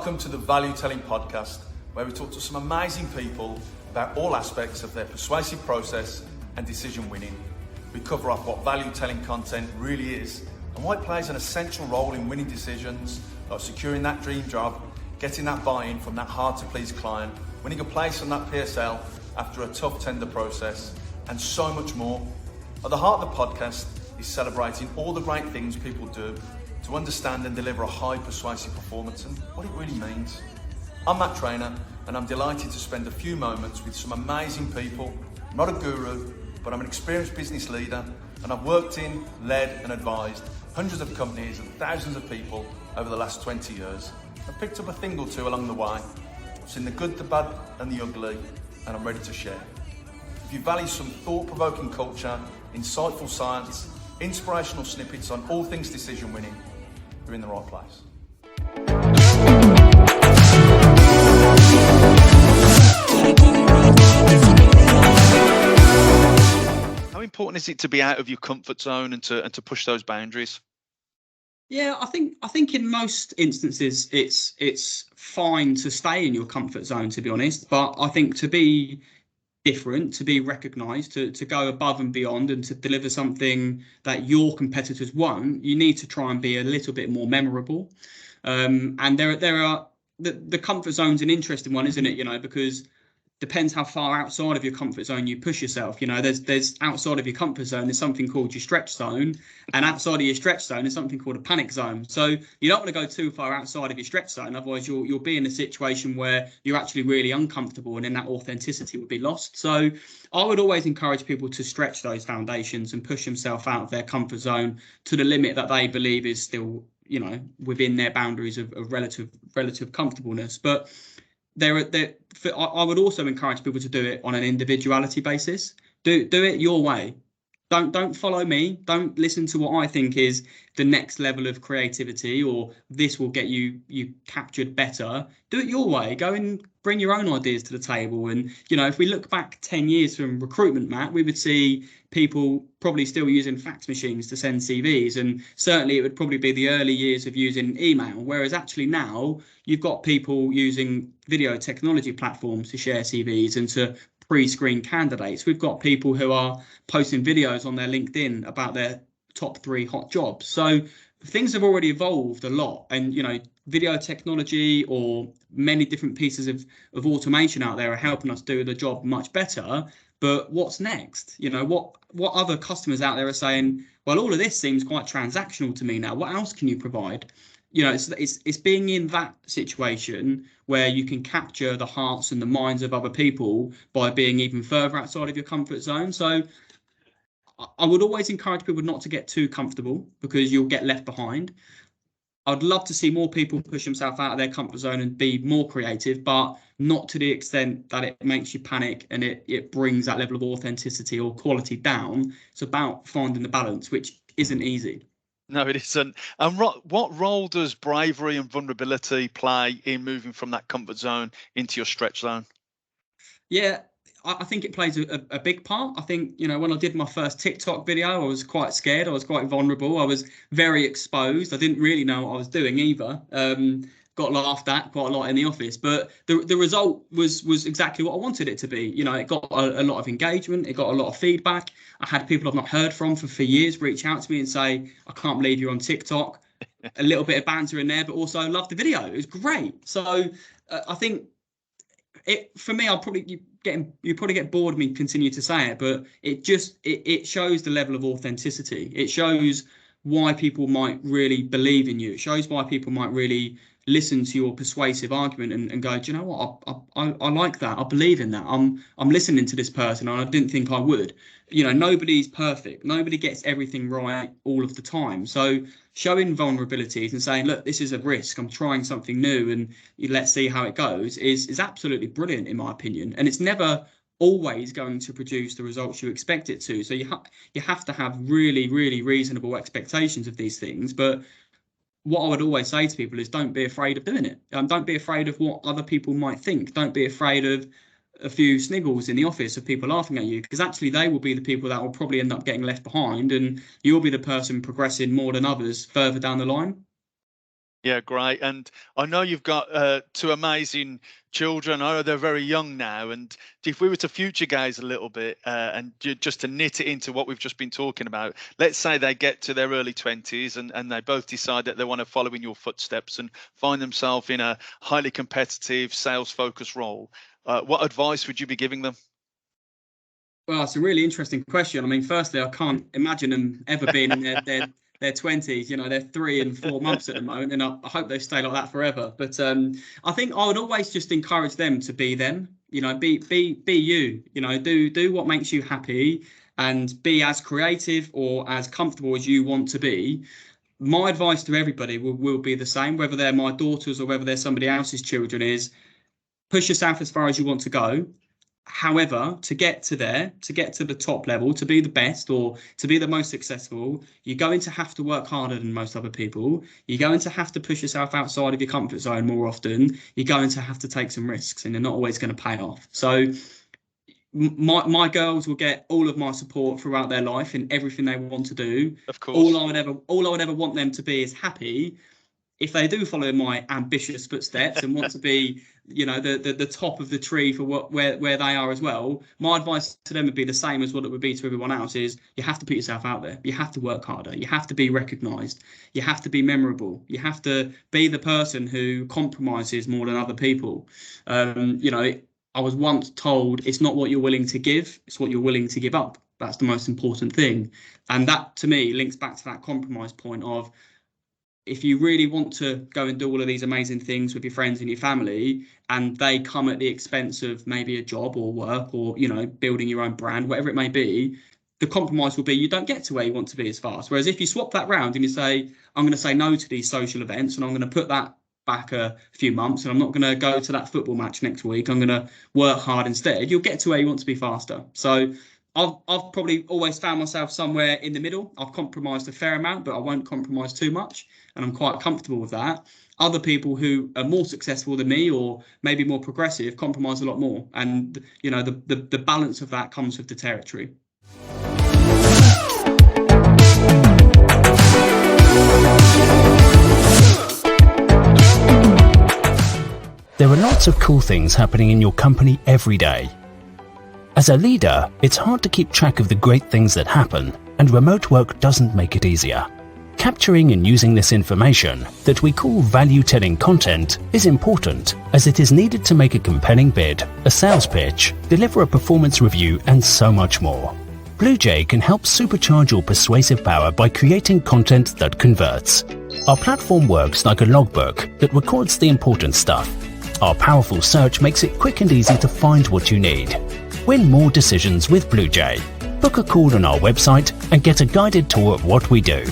Welcome to the Value Telling Podcast, where we talk to some amazing people about all aspects of their persuasive process and decision winning. We cover off what value telling content really is and why it plays an essential role in winning decisions, like securing that dream job, getting that buy-in from that hard to please client, winning a place on that PSL after a tough tender process, and so much more. At the heart of the podcast is celebrating all the great things people do to understand and deliver a high persuasive performance and what it really means. I'm Matt Trainer, and I'm delighted to spend a few moments with some amazing people. I'm not a guru, but I'm an experienced business leader, and I've worked in, led and advised hundreds of companies and thousands of people over the last 20 years. I've picked up a thing or two along the way. I've seen the good, the bad and the ugly, and I'm ready to share. If you value some thought-provoking culture, insightful science, inspirational snippets on all things decision winning, you're in the right place. How important is it to be out of your comfort zone and to push those boundaries? Yeah, I think in most instances it's fine to stay in your comfort zone, to be honest. But I think to be different, to be recognised, to go above and beyond, and to deliver something that your competitors won't, you need to try and be a little bit more memorable. And there are the comfort zone's an interesting one, isn't it? You know, because depends how far outside of your comfort zone you push yourself. You know, there's outside of your comfort zone, there's something called your stretch zone, and outside of your stretch zone there's something called a panic zone. So you don't want to go too far outside of your stretch zone, otherwise you'll be in a situation where you're actually really uncomfortable, and then that authenticity would be lost. So I would always encourage people to stretch those foundations and push themselves out of their comfort zone to the limit that they believe is still, you know, within their boundaries of relative comfortableness. But I would also encourage people to do it on an individuality basis. Do it your way. Don't follow me. Don't listen to what I think is the next level of creativity, or this will get you captured better. Do it your way. Go and bring your own ideas to the table. And, you know, if we look back 10 years from recruitment, Matt, we would see people probably still using fax machines to send CVs. And certainly it would probably be the early years of using email. Whereas actually now you've got people using video technology platforms to share CVs and to pre-screen candidates. We've got people who are posting videos on their LinkedIn about their top 3 hot jobs. So things have already evolved a lot, and, you know, video technology or many different pieces of automation out there are helping us do the job much better. But what's next? You know, what other customers out there are saying, well, all of this seems quite transactional to me now. What else can you provide? You know, it's being in that situation where you can capture the hearts and the minds of other people by being even further outside of your comfort zone. So I would always encourage people not to get too comfortable, because you'll get left behind. I'd love to see more people push themselves out of their comfort zone and be more creative, but not to the extent that it makes you panic and it brings that level of authenticity or quality down. It's about finding the balance, which isn't easy. No, it isn't. And what role does bravery and vulnerability play in moving from that comfort zone into your stretch zone? Yeah, I think it plays a big part. I think, you know, when I did my first TikTok video, I was quite scared. I was quite vulnerable. I was very exposed. I didn't really know what I was doing either. Got laughed at quite a lot in the office, but the result was exactly what I wanted it to be. You know, it got a lot of engagement. It got a lot of feedback. I had people I've not heard from for years reach out to me and say, I can't believe you're on TikTok. A little bit of banter in there, but also I loved the video. It was great. So I think for me, you probably get bored of me continue to say it, but it shows the level of authenticity. It shows why people might really believe in you. It shows why people might really listen to your persuasive argument and go, do you know what? I like that. I believe in that. I'm listening to this person, and I didn't think I would. You know, nobody's perfect. Nobody gets everything right all of the time. So showing vulnerabilities and saying, look, this is a risk. I'm trying something new, and let's see how it goes is absolutely brilliant, in my opinion. And it's never always going to produce the results you expect it to. So you have to have really, really reasonable expectations of these things. But what I would always say to people is, don't be afraid of doing it. Don't be afraid of what other people might think. Don't be afraid of a few sniggles in the office of people laughing at you, because actually they will be the people that will probably end up getting left behind, and you'll be the person progressing more than others further down the line. Yeah, great. And I know you've got two amazing children. I know they're very young now. And if we were to future gaze a little bit and just to knit it into what we've just been talking about, let's say they get to their early 20s and they both decide that they want to follow in your footsteps and find themselves in a highly competitive, sales-focused role. What advice would you be giving them? Well, it's a really interesting question. I mean, firstly, I can't imagine them ever being in their 20s. You know, they're 3 and 4 months at the moment, and I hope they stay like that forever. But I think I would always just encourage them to be them. You know, be you. You know, do what makes you happy, and be as creative or as comfortable as you want to be. My advice to everybody will be the same, whether they're my daughters or whether they're somebody else's children, is push yourself as far as you want to go. However, to get to the top level, to be the best or to be the most successful, you're going to have to work harder than most other people. You're going to have to push yourself outside of your comfort zone more often. You're going to have to take some risks, and they're not always going to pay off. So my girls will get all of my support throughout their life in everything they want to do. Of course. All I would ever want them to be is happy. If they do follow my ambitious footsteps and want to be, you know, the top of the tree for where they are as well, my advice to them would be the same as what it would be to everyone else: is you have to put yourself out there. You have to work harder. You have to be recognised. You have to be memorable. You have to be the person who compromises more than other people. You know, I was once told it's not what you're willing to give, it's what you're willing to give up. That's the most important thing. And that, to me, links back to that compromise point of, if you really want to go and do all of these amazing things with your friends and your family, and they come at the expense of maybe a job or work or, you know, building your own brand, whatever it may be, the compromise will be you don't get to where you want to be as fast. Whereas if you swap that round and you say, I'm going to say no to these social events and I'm going to put that back a few months and I'm not going to go to that football match next week, I'm going to work hard instead, you'll get to where you want to be faster. So I've probably always found myself somewhere in the middle. I've compromised a fair amount, but I won't compromise too much, and I'm quite comfortable with that. Other people who are more successful than me or maybe more progressive compromise a lot more, and you know, the balance of that comes with the territory. There are lots of cool things happening in your company every day. As a leader, it's hard to keep track of the great things that happen, and remote work doesn't make it easier. Capturing and using this information, that we call value-telling content, is important, as it is needed to make a compelling bid, a sales pitch, deliver a performance review, and so much more. Blu-J can help supercharge your persuasive power by creating content that converts. Our platform works like a logbook that records the important stuff. Our powerful search makes it quick and easy to find what you need. Win more decisions with Blu-J. Book a call on our website and get a guided tour of what we do.